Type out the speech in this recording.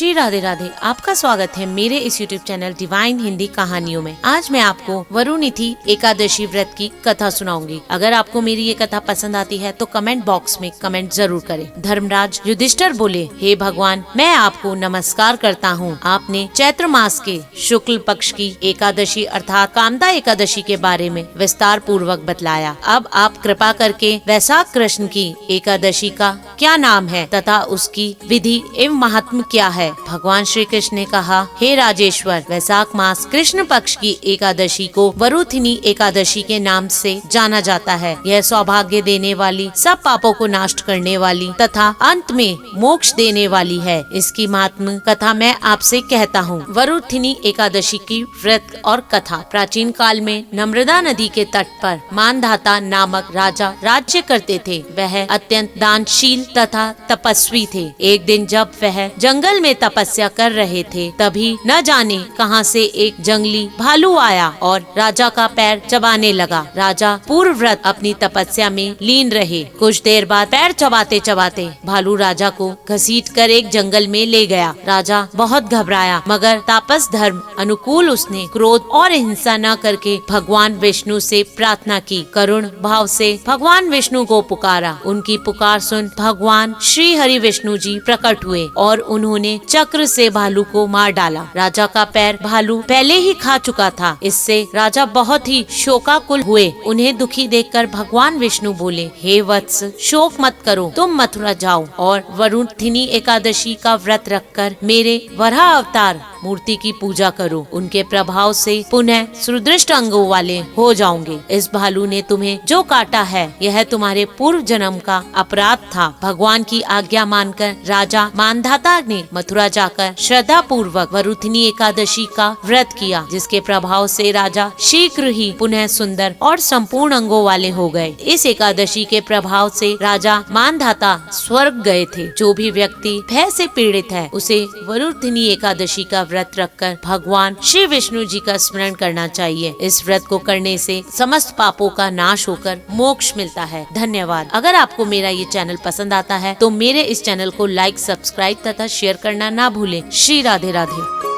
श्री राधे राधे। आपका स्वागत है मेरे इस YouTube चैनल डिवाइन हिंदी कहानियों में। आज मैं आपको वरुणिथि एकादशी व्रत की कथा सुनाऊंगी। अगर आपको मेरी ये कथा पसंद आती है तो कमेंट बॉक्स में कमेंट जरूर करें। धर्मराज युधिष्ठिर बोले, हे भगवान, मैं आपको नमस्कार करता हूँ। आपने चैत्र मास के शुक्ल पक्ष की एकादशी अर्थात कामदा एकादशी के बारे में विस्तार पूर्वक बतलाया। अब आप कृपा करके वैशाख कृष्ण की एकादशी का क्या नाम है तथा उसकी विधि एवं महात्म्य क्या है। भगवान श्री कृष्ण ने कहा, हे राजेश्वर, वैशाख मास कृष्ण पक्ष की एकादशी को वरुणिथि एकादशी के नाम से जाना जाता है। यह सौभाग्य देने वाली, सब पापों को नष्ट करने वाली तथा अंत में मोक्ष देने वाली है। इसकी महात्म्य कथा मैं आपसे कहता हूँ। वरुणिथि एकादशी की व्रत और कथा। प्राचीन काल में नर्मदा नदी के तट पर मानधाता नामक राजा राज्य करते थे। वह अत्यंत दानशील तथा तपस्वी थे। एक दिन जब वह जंगल में तपस्या कर रहे थे, तभी न जाने कहां से एक जंगली भालू आया और राजा का पैर चबाने लगा। राजा पूर्ण व्रत अपनी तपस्या में लीन रहे। कुछ देर बाद पैर चबाते चबाते भालू राजा को घसीटकर एक जंगल में ले गया। राजा बहुत घबराया, मगर तापस धर्म अनुकूल उसने क्रोध और हिंसा न करके भगवान विष्णु से प्रार्थना की। करुण भाव से भगवान विष्णु को पुकारा। उनकी पुकार सुन भगवान श्री हरि विष्णु जी प्रकट हुए और उन्होंने चक्र से भालू को मार डाला। राजा का पैर भालू पहले ही खा चुका था। इससे राजा बहुत ही शोकाकुल हुए। उन्हें दुखी देखकर भगवान विष्णु बोले, हे वत्स, शोक मत करो, तुम मथुरा जाओ और वरुणिथि एकादशी का व्रत रखकर मेरे वराह अवतार मूर्ति की पूजा करो। उनके प्रभाव से पुनः सुदृष्ट अंगों वाले हो जाओगे। इस भालू ने तुम्हें जो काटा है, यह तुम्हारे पूर्व जन्म का अपराध था। भगवान की आज्ञा मानकर राजा मानधाता ने मथुरा जाकर श्रद्धा पूर्वक वरुणिथि एकादशी का व्रत किया, जिसके प्रभाव से राजा शीघ्र ही पुनः सुंदर और संपूर्ण अंगों वाले हो गए। इस एकादशी के प्रभाव से राजा मानधाता स्वर्ग गए थे। जो भी व्यक्ति भय से पीड़ित है, उसे वरुणिथि एकादशी का व्रत रखकर भगवान श्री विष्णु जी का स्मरण करना चाहिए। इस व्रत को करने से समस्त पापों का नाश होकर मोक्ष मिलता है। धन्यवाद। अगर आपको मेरा ये चैनल पसंद आता है तो मेरे इस चैनल को लाइक, सब्सक्राइब तथा शेयर करना ना भूलें। श्री राधे राधे।